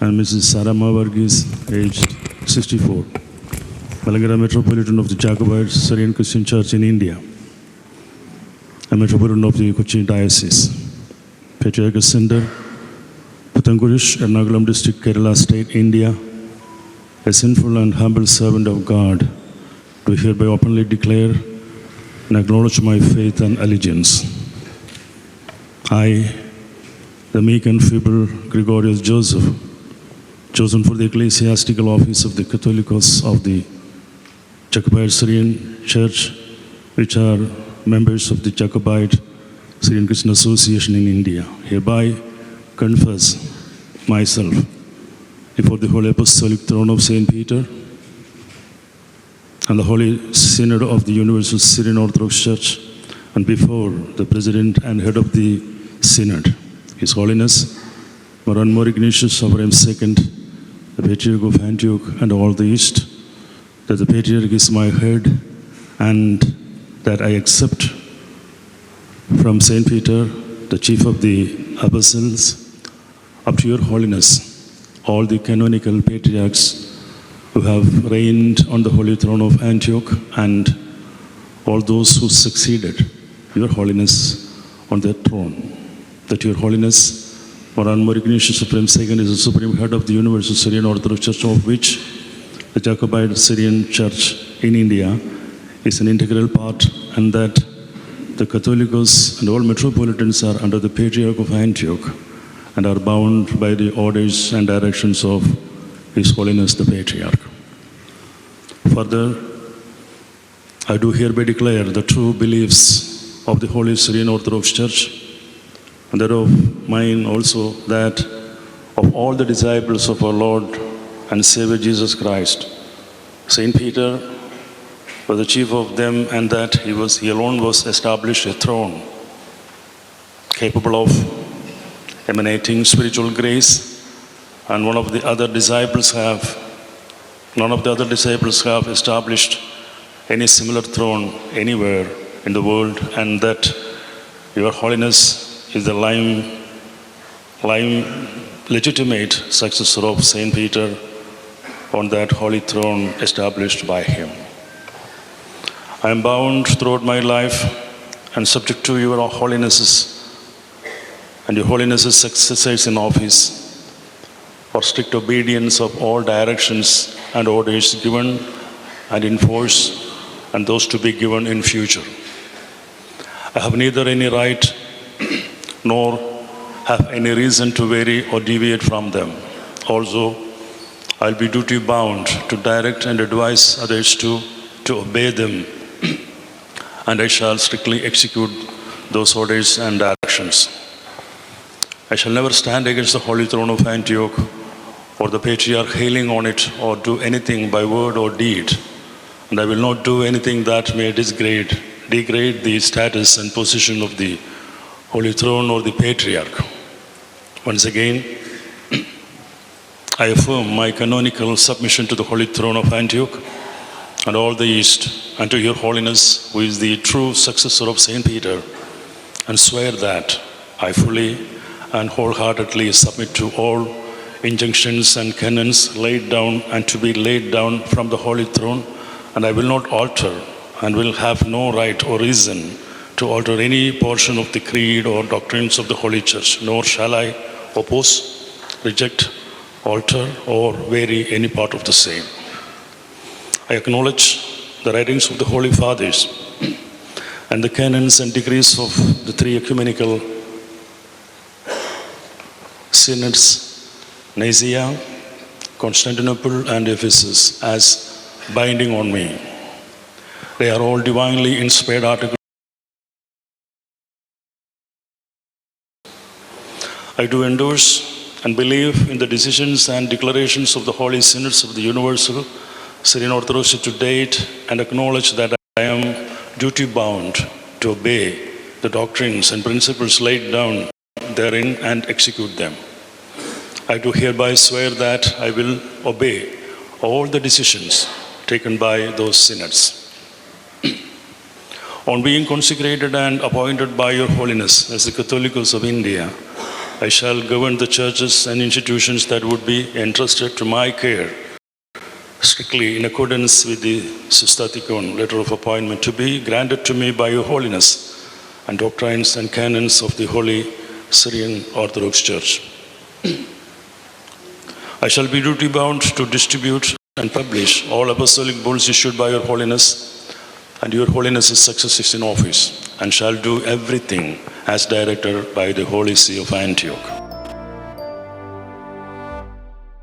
and Mrs. Sarama Varghese, aged 64, Malangara Metropolitan of the Jacobite Syrian Christian Church in India, a Metropolitan of the Cochin Diocese, Patriarchal Center, Puthangurish, Ernakulam District, Kerala State, India, a sinful and humble servant of God, do hereby openly declare and acknowledge my faith and allegiance. I, the meek and feeble Gregorius Joseph, chosen for the ecclesiastical office of the Catholicos of the Jacobite Syrian Church, which are members of the Jacobite Syrian Christian Association in India, hereby confess myself before the Holy Apostolic Throne of St. Peter and the Holy Synod of the Universal Syrian Orthodox Church, and before the President and Head of the Synod, His Holiness Maran Mor Ignatius Abraham II, the Patriarch of Antioch and all the East, that the Patriarch is my head, and that I accept from St. Peter, the Chief of the Apostles, up to your Holiness, all the canonical patriarchs who have reigned on the Holy Throne of Antioch, and all those who succeeded your Holiness on that throne, that your Holiness Maran Mor Ignatius Abraham II is the Supreme Head of the Universal Syrian Orthodox Church, of which the Jacobite Syrian Church in India is an integral part, and that the Catholicos and all metropolitans are under the Patriarch of Antioch and are bound by the orders and directions of His Holiness the Patriarch. Further, I do hereby declare the true beliefs of the Holy Syrian Orthodox Church, and that of mine also, that of all the disciples of our Lord and Savior Jesus Christ. Saint Peter was the chief of them, and that he alone was established a throne capable of emanating spiritual grace, and none of the other disciples have established any similar throne anywhere in the world, and that your Holiness is the legitimate successor of Saint Peter on that holy throne established by him. I am bound throughout my life and subject to your Holinesses and your Holiness's successors in office for strict obedience of all directions and orders given and in force, and those to be given in future. I have neither any right nor have any reason to vary or deviate from them. Also, I'll be duty bound to direct and advise others to obey them, and I shall strictly execute those orders and directions. I shall never stand against the Holy Throne of Antioch or the Patriarch hailing on it, or do anything by word or deed, and I will not do anything that may degrade the status and position of the Holy Throne or the Patriarch. Once again, I affirm my canonical submission to the Holy Throne of Antioch and all the East, and to your Holiness, who is the true successor of Saint Peter, and swear that I fully and wholeheartedly submit to all injunctions and canons laid down and to be laid down from the Holy Throne, and I will not alter and will have no right or reason to alter any portion of the creed or doctrines of the Holy Church, nor shall I oppose, reject, alter, or vary any part of the same. I acknowledge the writings of the Holy Fathers and the canons and decrees of the three ecumenical synods, Nicaea, Constantinople, and Ephesus, as binding on me. They are all divinely inspired articles. I do endorse and believe in the decisions and declarations of the Holy Synods of the Universal Syrian Orthodox to date, and acknowledge that I am duty bound to obey the doctrines and principles laid down therein and execute them. I do hereby swear that I will obey all the decisions taken by those synods. On being consecrated and appointed by your Holiness as the Catholicos of India, I shall govern the churches and institutions that would be entrusted to my care, strictly in accordance with the Systathikon letter of appointment to be granted to me by your holiness and doctrines and canons of the Holy Syrian Orthodox Church. I shall be duty bound to distribute and publish all apostolic bulls issued by your holiness and your holiness's successors in office, and shall do everything as directed by the Holy See of Antioch.